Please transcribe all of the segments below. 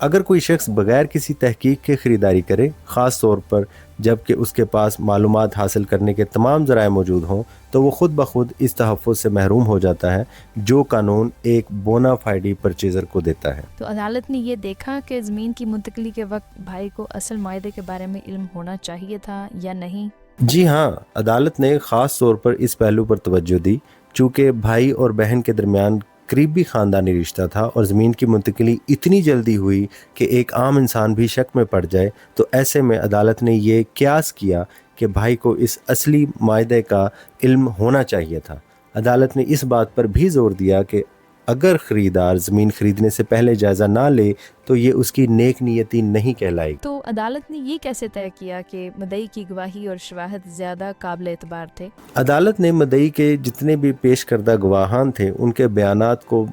اگر کوئی شخص بغیر کسی تحقیق کے خریداری کرے، خاص طور پر جب کہ اس کے پاس معلومات حاصل کرنے کے تمام ذرائع موجود ہوں، تو وہ خود بخود اس تحفظ سے محروم ہو جاتا ہے جو قانون ایک بونا فائیڈی پرچیزر کو دیتا ہے۔ تو عدالت نے یہ دیکھا کہ زمین کی منتقلی کے وقت بھائی کو اصل معاہدے کے بارے میں علم ہونا چاہیے تھا یا نہیں؟ جی ہاں، عدالت نے خاص طور پر اس پہلو پر توجہ دی، چونکہ بھائی اور بہن کے درمیان قریبی خاندانی رشتہ تھا اور زمین کی منتقلی اتنی جلدی ہوئی کہ ایک عام انسان بھی شک میں پڑ جائے، تو ایسے میں عدالت نے یہ قیاس کیا کہ بھائی کو اس اصلی معاہدے کا علم ہونا چاہیے تھا۔ عدالت نے اس بات پر بھی زور دیا کہ اگر خریدار زمین خریدنے سے پہلے جائزہ نہ لے تو یہ اس کی نیک نیتی نہیں کہلائے گی۔ تو عدالت نے یہ کیسے طے کیا کہ مدعی کی گواہی اور شواہد زیادہ قابل اعتبار تھے؟ عدالت نے مدعی کے جتنے بھی پیش کردہ گواہان تھے ان کے بیانات کو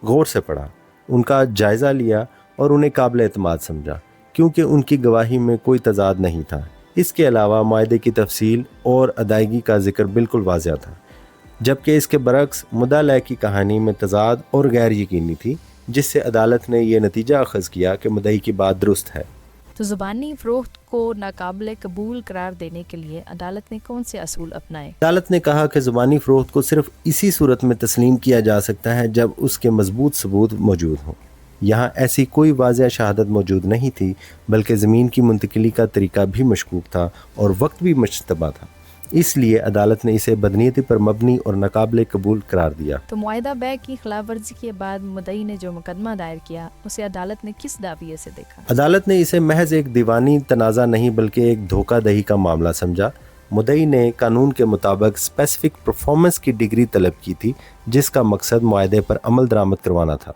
غور سے پڑھا، ان کا جائزہ لیا اور انہیں قابل اعتماد سمجھا، کیونکہ ان کی گواہی میں کوئی تضاد نہیں تھا۔ اس کے علاوہ معاہدے کی تفصیل اور ادائیگی کا ذکر بالکل واضح تھا، جبکہ اس کے برعکس مدعا کی کہانی میں تضاد اور غیر یقینی تھی، جس سے عدالت نے یہ نتیجہ اخذ کیا کہ مدعی کی بات درست ہے۔ تو زبانی فروخت کو ناقابل قبول قرار دینے کے لیے عدالت نے کون سے اصول اپنائے؟ عدالت نے کہا کہ زبانی فروخت کو صرف اسی صورت میں تسلیم کیا جا سکتا ہے جب اس کے مضبوط ثبوت موجود ہوں۔ یہاں ایسی کوئی واضح شہادت موجود نہیں تھی، بلکہ زمین کی منتقلی کا طریقہ بھی مشکوک تھا اور وقت بھی مشتبہ تھا، اس لیے عدالت نے اسے بدنیتی پر مبنی اور ناقابل قبول قرار دیا۔ تو معاہدہ بیع کی خلاف ورزی کے بعد مدعی نے جو مقدمہ دائر کیا اسے عدالت نے کس دعویے سے دیکھا؟ عدالت نے اسے محض ایک دیوانی تنازع نہیں بلکہ ایک دھوکہ دہی کا معاملہ سمجھا۔ مدعی نے قانون کے مطابق اسپیسیفک پرفارمنس کی ڈگری طلب کی تھی، جس کا مقصد معاہدے پر عمل درآمد کروانا تھا۔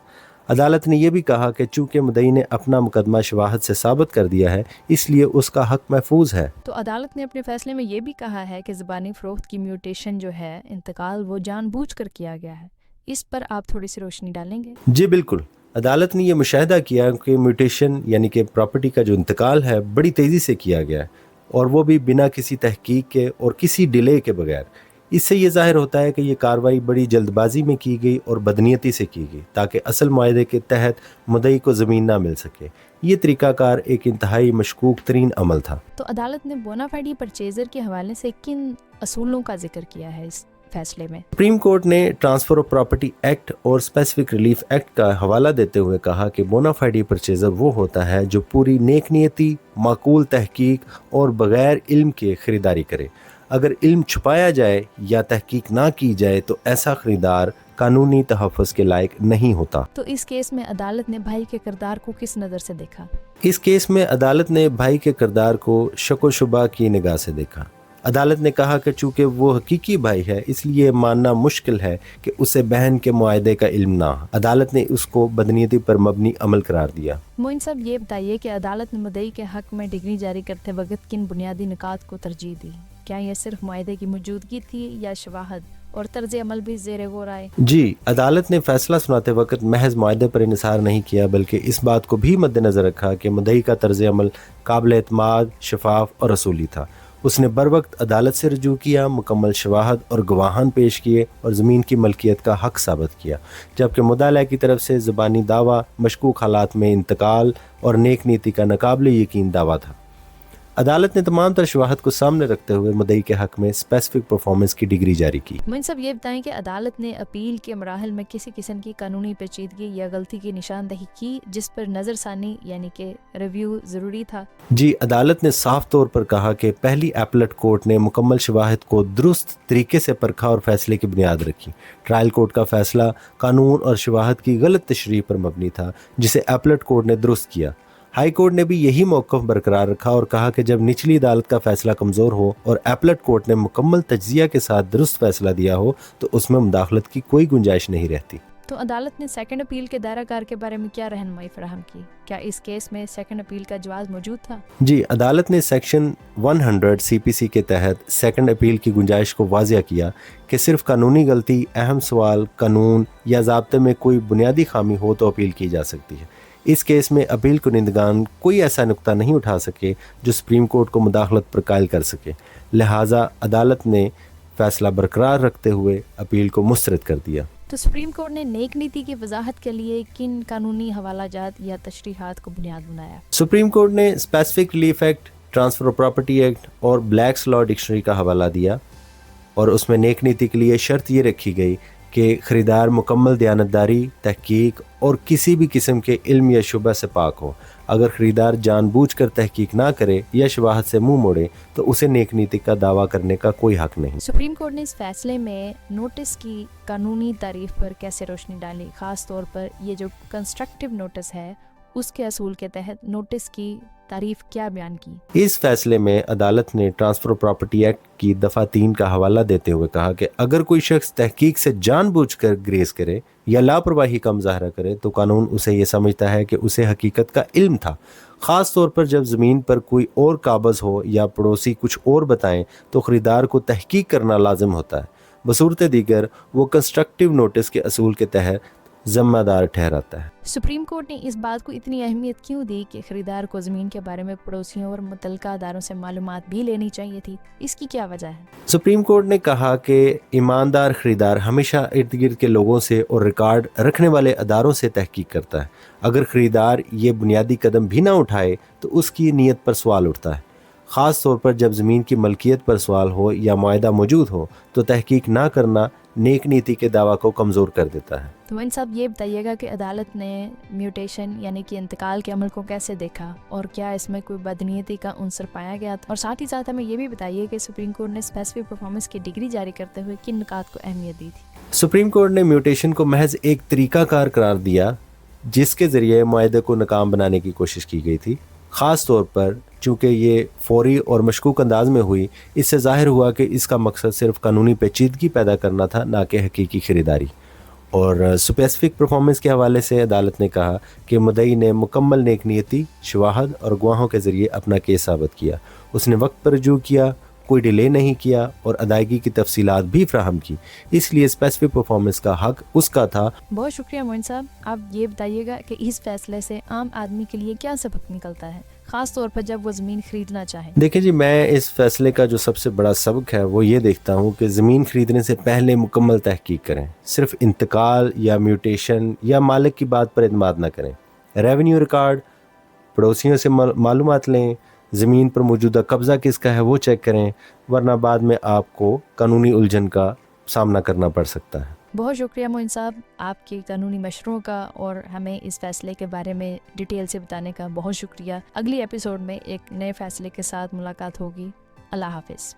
عدالت نے یہ بھی کہا کہ چونکہ مدعی نے اپنا مقدمہ شواہد سے ثابت کر دیا ہے، اس لیے اس کا حق محفوظ ہے۔ تو عدالت نے اپنے فیصلے میں یہ بھی کہا ہے کہ زبانی فروخت کی میوٹیشن جو ہے، انتقال، وہ جان بوجھ کر کیا گیا ہے۔ اس پر آپ تھوڑی سی روشنی ڈالیں گے؟ جی بالکل، عدالت نے یہ مشاہدہ کیا کہ میوٹیشن یعنی کہ پراپرٹی کا جو انتقال ہے بڑی تیزی سے کیا گیا ہے، اور وہ بھی بنا کسی تحقیق کے اور کسی ڈیلے کے بغیر۔ اس سے یہ ظاہر ہوتا ہے کہ یہ کارروائی بڑی جلد بازی میں کی گئی اور بدنیتی سے کی گئی تاکہ اصل معاہدے کے تحت مدعی کو زمین نہ مل سکے۔ یہ طریقہ کار ایک انتہائی مشکوک ترین عمل تھا۔ تو عدالت نے بونا فائیڈی پرچیزر کے حوالے سے کن اصولوں کا ذکر کیا ہے اس فیصلے میں؟ سپریم کورٹ نے ٹرانسفر آف پراپرٹی ایکٹ اور اسپیسیفک ریلیف ایکٹ کا حوالہ دیتے ہوئے کہا کہ بونا فائیڈی پرچیزر وہ ہوتا ہے جو پوری نیک نیتی، معقول تحقیق اور بغیر علم کے خریداری کرے۔ اگر علم چھپایا جائے یا تحقیق نہ کی جائے تو ایسا خریدار قانونی تحفظ کے لائق نہیں ہوتا۔ تو اس کیس میں عدالت نے بھائی کے کردار کو کس نظر سے دیکھا؟ اس کیس میں عدالت نے بھائی کے کردار کو شک و شبہ کی نگاہ سے دیکھا۔ عدالت نے کہا کہ چونکہ وہ حقیقی بھائی ہے اس لیے ماننا مشکل ہے کہ اسے بہن کے معاہدے کا علم نہ ہو۔ عدالت نے اس کو بدنیتی پر مبنی عمل قرار دیا۔ معین صاحب، یہ بتائیے کہ عدالت نے مدعی کے حق میں ڈگری جاری کرتے وقت کن بنیادی نکات کو ترجیح دی؟ کیا یہ صرف معاہدے کی موجودگی تھی یا شواہد اور طرز عمل بھی زیر غور آئے؟ جی، عدالت نے فیصلہ سناتے وقت محض معاہدے پر انحصار نہیں کیا بلکہ اس بات کو بھی مد نظر رکھا کہ مدعی کا طرز عمل قابل اعتماد، شفاف اور اصولی تھا۔ اس نے بروقت عدالت سے رجوع کیا، مکمل شواہد اور گواہان پیش کیے اور زمین کی ملکیت کا حق ثابت کیا، جبکہ مدعا کی طرف سے زبانی دعویٰ، مشکوک حالات میں انتقال اور نیک نیتی کا ناقابل یقین دعویٰ تھا۔ عدالت نے تمام تر شواہد کو سامنے رکھتے ہوئے مدعی کے حق میں اسپیسیفک پرفارمنس کی ڈگری جاری کی۔ معین صاحب، یہ بتائیں کہ عدالت نے اپیل کے مراحل میں کسی قسم کی قانونی پیچیدگی یا غلطی کی نشاندہی کی جس پر نظر ثانی یعنی کہ ریویو ضروری تھا؟ جی، عدالت نے صاف طور پر کہا کہ پہلی ایپلٹ کورٹ نے مکمل شواہد کو درست طریقے سے پرکھا اور فیصلے کی بنیاد رکھی۔ ٹرائل کورٹ کا فیصلہ قانون اور شواہد کی غلط تشریح پر مبنی تھا جسے ایپلٹ کورٹ نے درست کیا۔ ہائی کورٹ نے بھی یہی موقف برقرار رکھا اور کہا کہ جب نچلی عدالت کا فیصلہ کمزور ہو اور ایپلٹ کورٹ نے مکمل تجزیہ کے ساتھ درست فیصلہ دیا ہو تو اس میں مداخلت کی کوئی گنجائش نہیں رہتی۔ تو عدالت نے سیکنڈ اپیل کے دائرہ کار کے بارے میں کیا رہنمائی فراہم کی؟ کیا اس کیس میں سیکنڈ اپیل کا جواز موجود تھا؟ جی، عدالت نے سیکشن 100 سی پی سی کے تحت سیکنڈ اپیل کی گنجائش کو واضح کیا کہ صرف قانونی غلطی، اہم سوال، قانون یا ضابطے میں کوئی بنیادی خامی ہو تو اپیل کی جا سکتی ہے۔ اس کیس میں اپیل کنندگان کوئی ایسا نقطہ نہیں اٹھا سکے جو سپریم کورٹ کو مداخلت پر قائل کر سکے، لہٰذا عدالت نے فیصلہ برقرار رکھتے ہوئے اپیل کو مسترد کر دیا۔ تو سپریم کورٹ نے نیک نیتی کی وضاحت کے لیے کن قانونی حوالہ جات یا تشریحات کو بنیاد بنایا؟ سپریم کورٹ نے specific relief act, transfer of property act اور بلیکس لاء ڈکشنری کا حوالہ دیا، اور اس میں نیک نیتی کے لیے شرط یہ رکھی گئی کہ خریدار مکمل دیانتداری، تحقیق اور کسی بھی قسم کے علم یا شبہ سے پاک ہو۔ اگر خریدار جان بوجھ کر تحقیق نہ کرے یا شبہات سے منہ موڑے تو اسے نیک نیتی کا دعویٰ کرنے کا کوئی حق نہیں۔ سپریم کورٹ نے اس فیصلے میں نوٹس کی قانونی تعریف پر کیسے روشنی ڈالی، خاص طور پر یہ جو کنسٹرکٹیو نوٹس ہے اس کے اصول کے تحت نوٹس کی تعریف کیا بیان کی؟ اس فیصلے میں عدالت نے ٹرانسفر آف پراپرٹی ایکٹ کی دفعہ 3 کا حوالہ دیتے ہوئے کہا کہ اگر کوئی شخص تحقیق سے جان بوجھ کر گریز کرے یا لاپرواہی کا مظاہرہ کرے تو قانون اسے یہ سمجھتا ہے کہ اسے حقیقت کا علم تھا، خاص طور پر جب زمین پر کوئی اور قابض ہو یا پڑوسی کچھ اور بتائیں تو خریدار کو تحقیق کرنا لازم ہوتا ہے۔ بصورت دیگر وہ کنسٹرکٹیو نوٹس کے اصول کے تحت ذمہ دار ٹھہراتا ہے۔ سپریم کورٹ نے اس بات کو اتنی اہمیت کیوں دی کہ خریدار کو زمین کے بارے میں پڑوسیوں اور متعلقہ اداروں سے معلومات بھی لینی چاہیے تھی؟ اس کی کیا وجہ ہے؟ سپریم کورٹ نے کہا کہ ایماندار خریدار ہمیشہ ارد گرد کے لوگوں سے اور ریکارڈ رکھنے والے اداروں سے تحقیق کرتا ہے۔ اگر خریدار یہ بنیادی قدم بھی نہ اٹھائے تو اس کی نیت پر سوال اٹھتا ہے، خاص طور پر جب زمین کی ملکیت پر سوال ہو یا معاہدہ موجود ہو تو تحقیق نہ کرنا نیک نیتی کے دعویٰ کو کمزور کر دیتا ہے۔ تو ان صاحب یہ بتائیے گا کہ عدالت نے میوٹیشن یعنی کہ انتقال کے عمل کو کیسے دیکھا اور کیا اس میں کوئی بدنیتی کا عنصر پایا گیا تھا؟ اور ساتھ ہی ساتھ ہمیں یہ بھی بتائیے کہ سپریم کورٹ نے اسپیسیفک پرفارمنس کی ڈگری جاری کرتے ہوئے کن نکات کو اہمیت دی تھی؟ سپریم کورٹ نے میوٹیشن کو محض ایک طریقہ کار قرار دیا جس کے ذریعے معاہدے کو ناکام بنانے کی کوشش کی گئی تھی، خاص طور پر چونکہ یہ فوری اور مشکوک انداز میں ہوئی۔ اس سے ظاہر ہوا کہ اس کا مقصد صرف قانونی پیچیدگی پیدا کرنا تھا، نہ کہ حقیقی خریداری۔ اور اسپیسیفک پرفارمنس کے حوالے سے عدالت نے کہا کہ مدعی نے مکمل نیک نیتی، شواہد اور گواہوں کے ذریعے اپنا کیس ثابت کیا۔ اس نے وقت پر رجوع کیا، کوئی ڈیلے نہیں کیا اور ادائیگی کی تفصیلات بھی فراہم کی، اس لیے اسپیسیفک پرفارمنس کا حق اس کا تھا۔ بہت شکریہ معین صاحب۔ آپ یہ بتائیے گا کہ اس فیصلے سے عام آدمی کے لیے کیا سبق نکلتا ہے، خاص طور پر جب وہ زمین خریدنا چاہیں؟ دیکھیں جی، میں اس فیصلے کا جو سب سے بڑا سبق ہے وہ یہ دیکھتا ہوں کہ زمین خریدنے سے پہلے مکمل تحقیق کریں، صرف انتقال یا میوٹیشن یا مالک کی بات پر اعتماد نہ کریں۔ ریونیو ریکارڈ، پڑوسیوں سے معلومات لیں، زمین پر موجودہ قبضہ کس کا ہے وہ چیک کریں، ورنہ بعد میں آپ کو قانونی الجھن کا سامنا کرنا پڑ سکتا ہے۔ بہت شکریہ معین صاحب آپ کی قانونی مشوروں کا اور ہمیں اس فیصلے کے بارے میں ڈیٹیل سے بتانے کا بہت شکریہ۔ اگلی ایپیسوڈ میں ایک نئے فیصلے کے ساتھ ملاقات ہوگی۔ اللہ حافظ۔